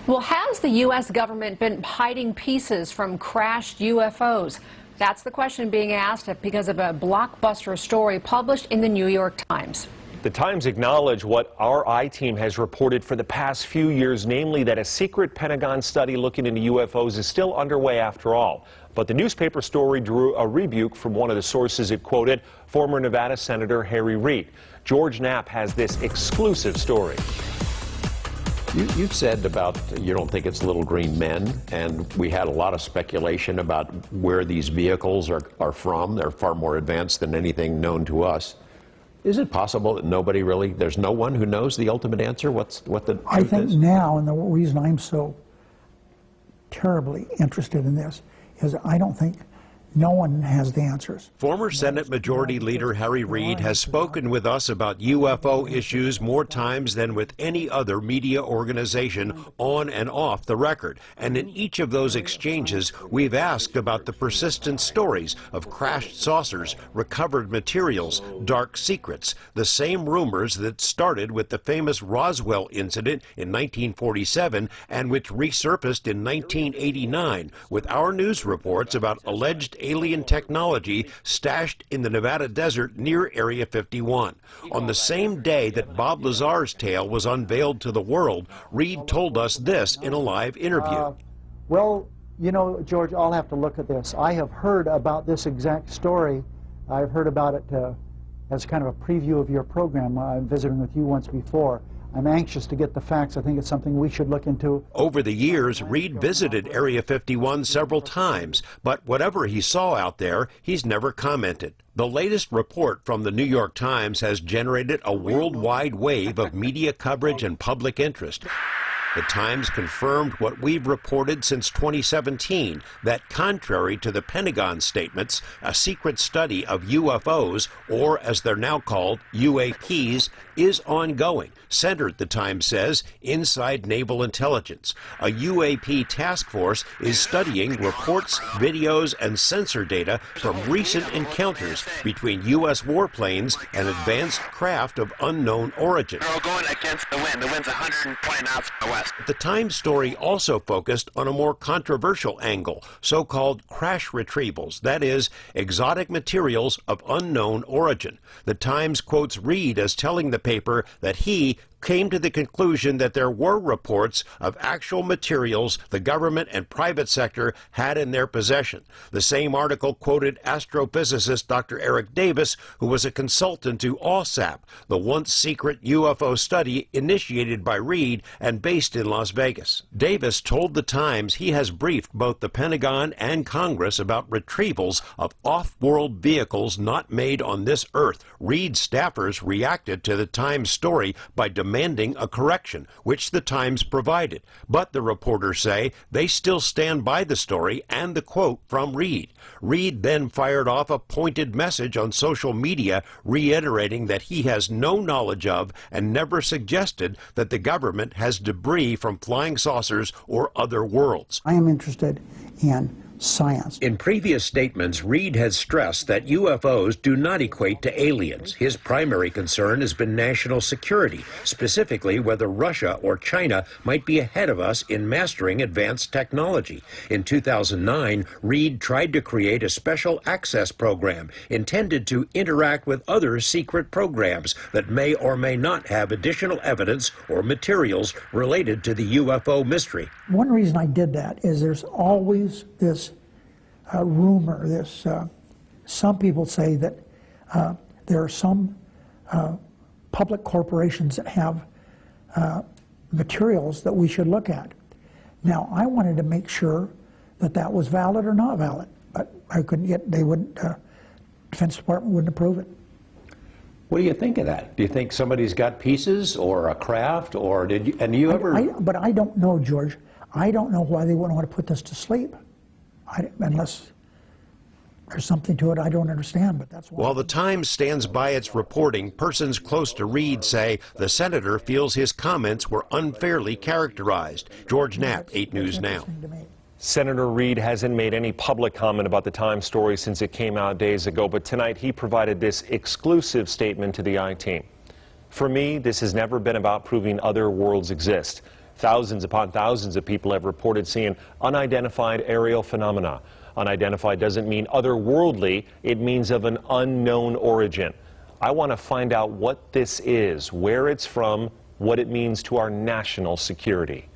Well, has the U.S. government been hiding pieces from crashed UFOs? That's the question being asked because of a blockbuster story published in the New York Times. The Times acknowledged what our I-team has reported for the past few years, namely that a secret Pentagon study looking into UFOs is still underway after all. But the newspaper story drew a rebuke from one of the sources it quoted, former Nevada Senator Reid. George Knapp has this exclusive story. You've said about you don't think it's little green men, and we had a lot of speculation about where these vehicles are from. They're far more advanced than anything known to us. Is it possible that there's no one who knows the ultimate answer? What the truth I think is? now, and the reason I'm so terribly interested in this is I don't think no one has the answers. Former Senate Majority Leader Reid has spoken with us about UFO issues more times than with any other media organization on and off the record. And in each of those exchanges, we've asked about the persistent stories of crashed saucers, recovered materials, dark secrets, the same rumors that started with the famous Roswell incident in 1947 and which resurfaced in 1989 with our news reports about alleged alien technology stashed in the Nevada desert near Area 51. On the same day that Bob Lazar's tale was unveiled to the world, Reid told us this in a live interview. Well, you know, George, I'll have to look at this. I have heard about this exact story. I've heard about it as kind of a preview of your program. I'm visiting with you once before. I'm anxious to get the facts. I think it's something we should look into. Over the years, Reid visited Area 51 several times, but whatever he saw out there, he's never commented. The latest report from the New York Times has generated a worldwide wave of media coverage and public interest. The Times confirmed what we've reported since 2017, that contrary to the Pentagon statements, a secret study of UFOs, or as they're now called, UAPs, is ongoing, centered, the Times says, inside naval intelligence. A UAP task force is studying reports, videos, and sensor data from recent encounters between U.S. warplanes and advanced craft of unknown origin. We're all going against the wind. The wind's 120 knots from the west. The Times story also focused on a more controversial angle, so-called crash retrievals, that is, exotic materials of unknown origin. The Times quotes Reid as telling the paper that he came to the conclusion that there were reports of actual materials the government and private sector had in their possession. The same article quoted astrophysicist Dr. Eric Davis, who was a consultant to OSAP, the once secret UFO study initiated by Reid and based in Las Vegas. Davis told the Times he has briefed both the Pentagon and Congress about retrievals of off-world vehicles not made on this Earth. Reid staffers reacted to the Times story by demanding a correction, which the Times provided. But the reporters say they still stand by the story and the quote from Reid. Reid then fired off a pointed message on social media reiterating that he has no knowledge of and never suggested that the government has debris from flying saucers or other worlds. I am interested in science. In previous statements, Reid has stressed that UFOs do not equate to aliens. His primary concern has been national security, specifically whether Russia or China might be ahead of us in mastering advanced technology. In 2009, Reid tried to create a special access program intended to interact with other secret programs that may or may not have additional evidence or materials related to the UFO mystery. One reason I did that is there's always this rumor, some people say that there are some public corporations that have materials that we should look at. Now, I wanted to make sure that that was valid or not valid, but I couldn't get, Defense Department wouldn't approve it. What do you think of that? Do you think somebody's got pieces or a craft, or did you, and you ever... But I don't know, George. I don't know why they wouldn't want to put this to sleep. Unless there's something to it I don't understand, but that's why. While the Times stands by its reporting, persons close to Reid say the senator feels his comments were unfairly characterized. George Knapp, 8 News Now. Senator Reid hasn't made any public comment about the Times story since it came out days ago, but tonight he provided this exclusive statement to the I-team. For me, this has never been about proving other worlds exist. Thousands upon thousands of people have reported seeing unidentified aerial phenomena. Unidentified doesn't mean otherworldly, it means of an unknown origin. I want to find out what this is, where it's from, what it means to our national security.